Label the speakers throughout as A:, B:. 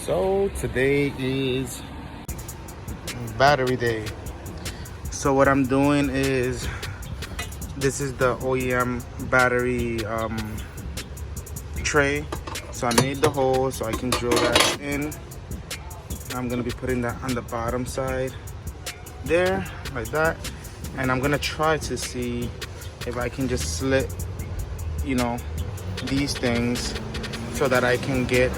A: So today is battery day. So what I'm doing is, this is the OEM battery tray. So I made the hole so I can drill that in. I'm gonna be putting that on the bottom side there, like that. And I'm gonna try to see if I can just slit, you know, these things so that I can get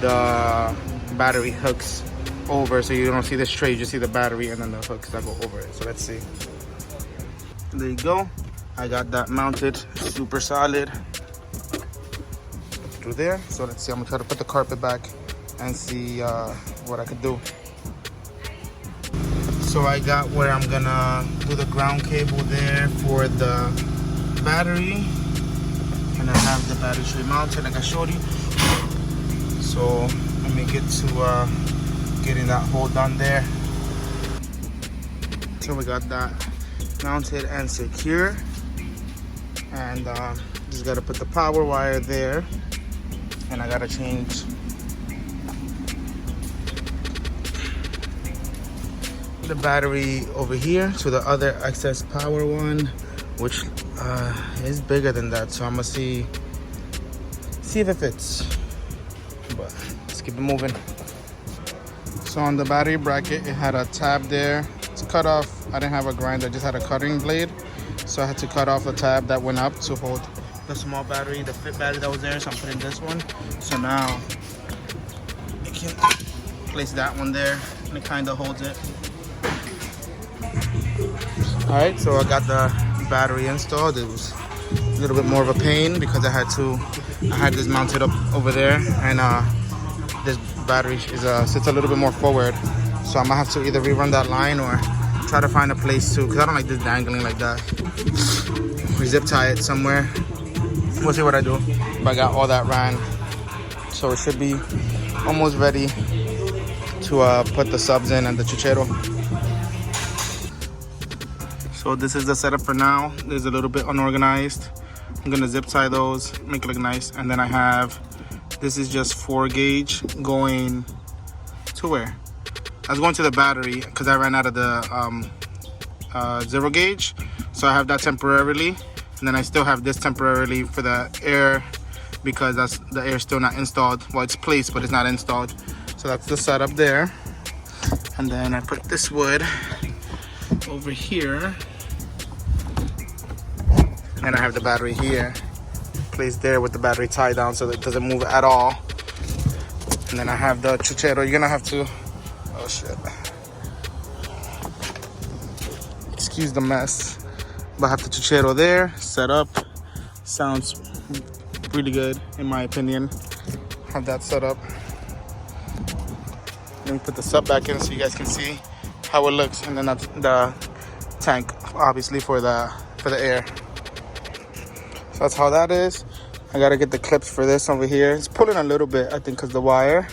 A: the battery hooks over, so you don't see this tray, you just see the battery and then the hooks that go over it. So let's see. There you go. I got that mounted super solid through there. So let's see, I'm gonna try to put the carpet back and see what I could do. So I got where I'm gonna do the ground cable there for the battery, and I have the battery tray mounted like I showed you. So let me get to getting that hole done there. So we got that mounted and secure, and just gotta put the power wire there, and I gotta change the battery over here to the other excess power one, which is bigger than that. So I'm gonna see if it fits, but let's keep it moving. So on the battery bracket, it had a tab there. It's cut off. I didn't have a grinder, I just had a cutting blade. So I had to cut off the tab that went up to hold the small battery, the fit battery that was there. So I'm putting this one. So now I can place that one there, and it kind of holds it. All right, so I got the battery installed. It was a little bit more of a pain because I had this mounted up over there, and this battery is sits a little bit more forward. So I'm gonna have to either rerun that line or try to find a place to, because I don't like this dangling like that. We zip tie it somewhere. We'll see what I do. But I got all that ran, so it should be almost ready to put the subs in and the Chuchero. So this is the setup for now. It's a little bit unorganized. I'm gonna zip tie those, make it look nice. And then I have, this is just 4 gauge going to where? I was going to the battery because I ran out of the 0 gauge. So I have that temporarily. And then I still have this temporarily for the air, because the air is still not installed. Well, it's placed, but it's not installed. So that's the setup there. And then I put this wood over here. And I have the battery here, placed there with the battery tied down so that it doesn't move at all. And then I have the Chuchero. You're gonna have to, oh shit. Excuse the mess. But I have the Chuchero there, set up. Sounds really good, in my opinion. Have that set up. Let me put the sub back in so you guys can see how it looks. And then that's the tank, obviously, for the air. So that's how that is. I gotta get the clips for this over here. It's pulling a little bit, I think, because the wire.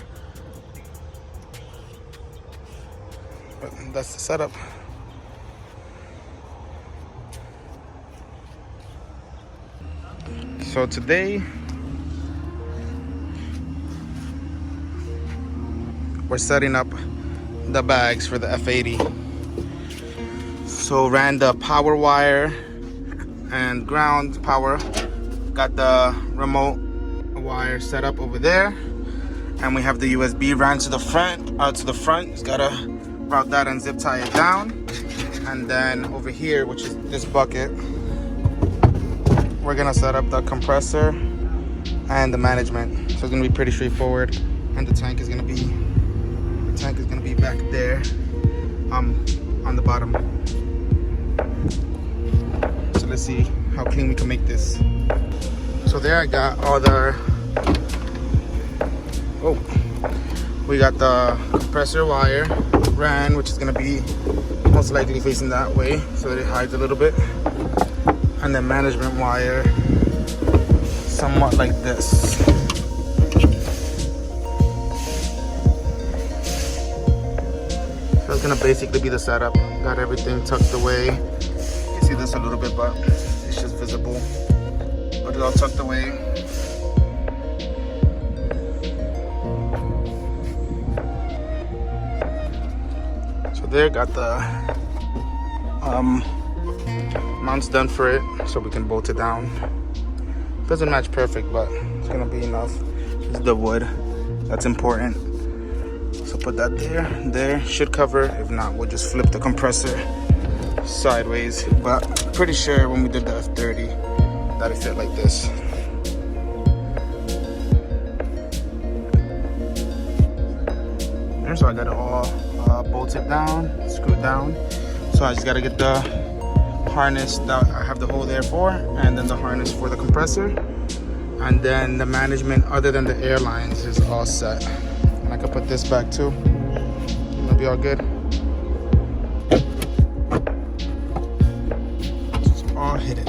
A: But that's the setup. So today, we're setting up the bags for the F80. So ran the power wire and ground power, got the remote wire set up over there, and we have the USB ran to the front. Just gotta route that and zip tie it down. And then over here, which is this bucket, we're gonna set up the compressor and the management. So it's gonna be pretty straightforward. And the tank is gonna be back there, on the bottom. So let's see how clean we can make this. So there I got all the, we got the compressor wire ran, which is gonna be most likely facing that way so that it hides a little bit. And then management wire, somewhat like this. So it's gonna basically be the setup. Got everything tucked away. You can see this a little bit, but it's just visible. But it's all tucked away. there, got the mounts done for it, so we can bolt it down. Doesn't match perfect, but it's gonna be enough. This is the wood, that's important. So put that there, should cover. If not, we'll just flip the compressor sideways. But pretty sure when we did the F30, that it fit like this. So I got it all bolted down, screwed down. So I just gotta get the harness that I have the hole there for, and then the harness for the compressor. And then the management other than the airlines is all set. And I can put this back too. It'll be all good. It's all hidden.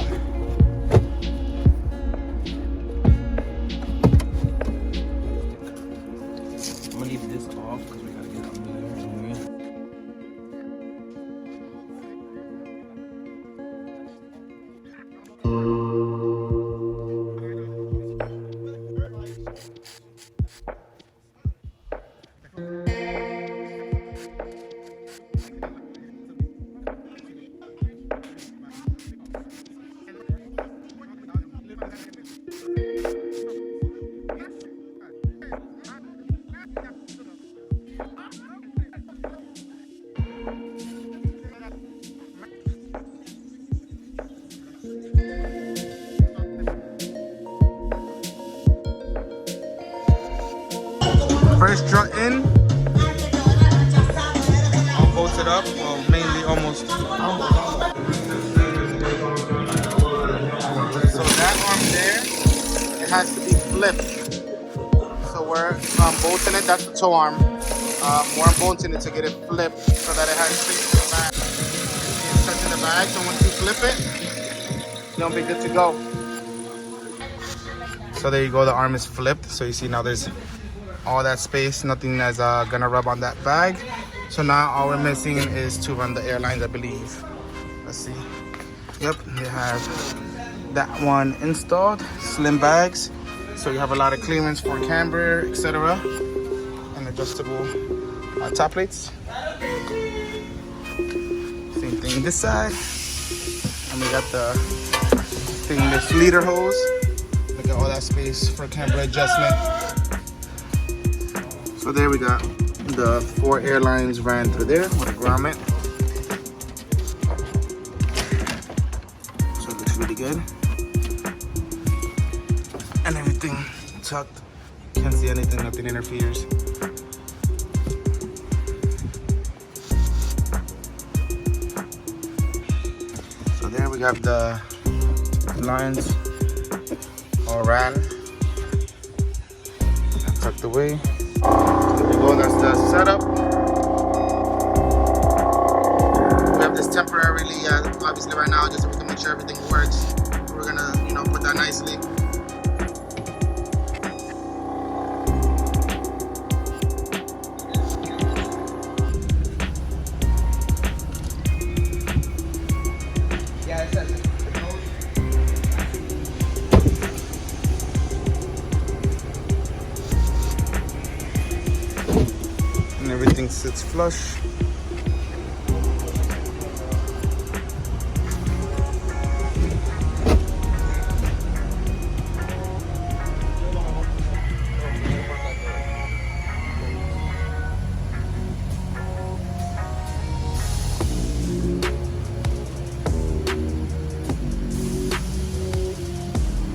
B: I'm gonna leave this off because we gotta get it on there.
A: First strut in, I'll bolt it up, well mainly almost. So that arm there, it has to be flipped. So we're bolting it, that's the toe arm. We're bolting it to get it flipped so that it has space in the bag. It's touching the bag, so once you flip it, you'll be good to go. So there you go, the arm is flipped. So you see now there's all that space, nothing is gonna rub on that bag. So now all we're missing is to run the airlines, I believe. Let's see. Yep, you have that one installed, slim bags. So you have a lot of clearance for camber, etc. And adjustable top plates. Same thing this side. And we got the this leader hose. Look at all that space for camber adjustment. So there we got the 4 airlines ran through there with a grommet. So it looks really good. And everything tucked. Can't see anything, nothing interferes. So there we got the lines all ran and tucked away. There we go, that's the setup. We have this temporarily, obviously right now, just so we can make sure everything works. We're gonna, put that nicely. And everything sits flush.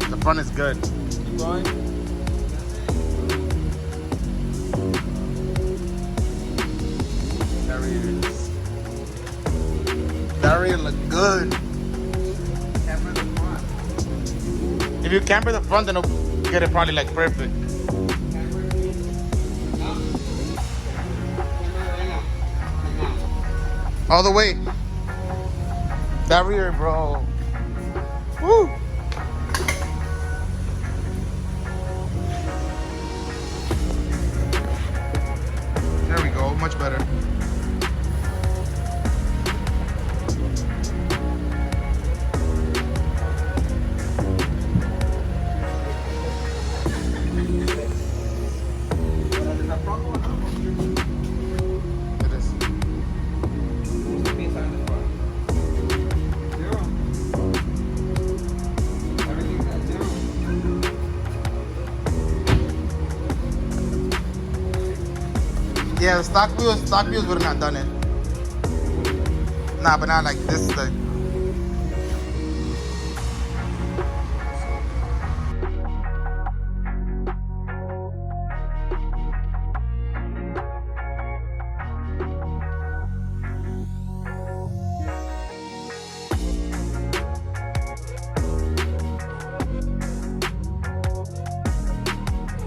A: The front is good.
B: Keep going.
A: That rear look good.
B: Camber the front.
A: If you camber the front, then it'll get it probably like perfect. All the way. That rear, bro. Woo! There we go, much better. It is. Yeah, stock wheels would have not done it. Nah, but not like this.